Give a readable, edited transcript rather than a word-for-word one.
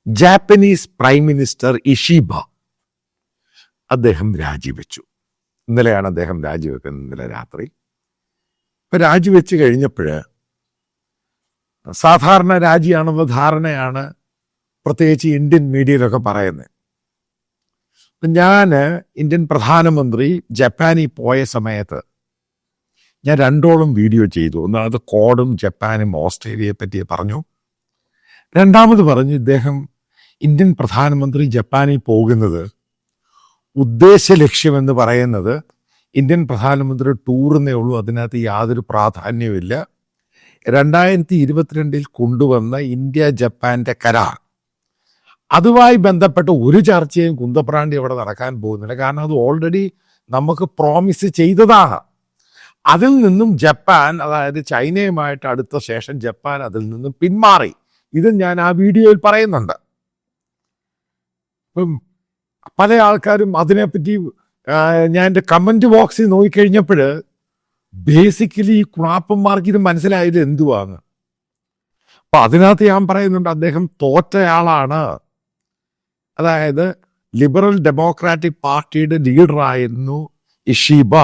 Japanese prime minister Ishiba അദ്ദേഹം രാജിവെച്ചു. ഇന്നലെയാണ് അദ്ദേഹം രാജിവെക്കുന്നത്, ഇന്നലെ രാത്രി. ഇപ്പം രാജിവെച്ച് കഴിഞ്ഞപ്പോൾ സാധാരണ രാജിയാണെന്ന ധാരണയാണ് പ്രത്യേകിച്ച് ഇന്ത്യൻ മീഡിയയിലൊക്കെ പറയുന്നത്. ഞാൻ ഇന്ത്യൻ പ്രധാനമന്ത്രി ജപ്പാനിൽ പോയ സമയത്ത് ഞാൻ 2 വീഡിയോ ചെയ്തു. ഒന്നാമത് കോഡും ജപ്പാനും ഓസ്ട്രേലിയയെ പറ്റി പറഞ്ഞു. രണ്ടാമത് പറഞ്ഞു ഇദ്ദേഹം ഇന്ത്യൻ പ്രധാനമന്ത്രി ജപ്പാനിൽ പോകുന്നത് ഉദ്ദേശ ലക്ഷ്യമെന്ന് പറയുന്നത് ഇന്ത്യൻ പ്രധാനമന്ത്രി ടൂറിനേ ഉള്ളൂ, അതിനകത്ത് യാതൊരു പ്രാധാന്യവുമില്ല. 2022 കൊണ്ടുവന്ന ഇന്ത്യ ജപ്പാന്റെ കരാർ, അതുമായി ബന്ധപ്പെട്ട ഒരു ചർച്ചയും കുന്തപ്രാണ്ടി അവിടെ നടക്കാൻ പോകുന്നില്ല. കാരണം അത് ഓൾറെഡി നമുക്ക് പ്രോമിസ് ചെയ്തതാണ്. അതിൽ നിന്നും ജപ്പാൻ, അതായത് ചൈനയുമായിട്ട് അടുത്ത ശേഷം ജപ്പാൻ അതിൽ നിന്നും പിന്മാറി. ഇത് ഞാൻ ആ വീഡിയോയിൽ പറയുന്നുണ്ട്. ഇപ്പം പല ആൾക്കാരും അതിനെപ്പറ്റി ഞാൻ എൻ്റെ കമൻറ്റ് ബോക്സിൽ നോക്കിക്കഴിഞ്ഞപ്പോൾ ബേസിക്കലി ഈ കുണാപ്പന്മാർക്ക് ഇത് മനസ്സിലായത് എന്തുവാണ്. അപ്പം അതിനകത്ത് ഞാൻ പറയുന്നുണ്ട് അദ്ദേഹം തോറ്റയാളാണ്. അതായത് ലിബറൽ ഡെമോക്രാറ്റിക് പാർട്ടിയുടെ ലീഡറായിരുന്നു ഇഷിബ.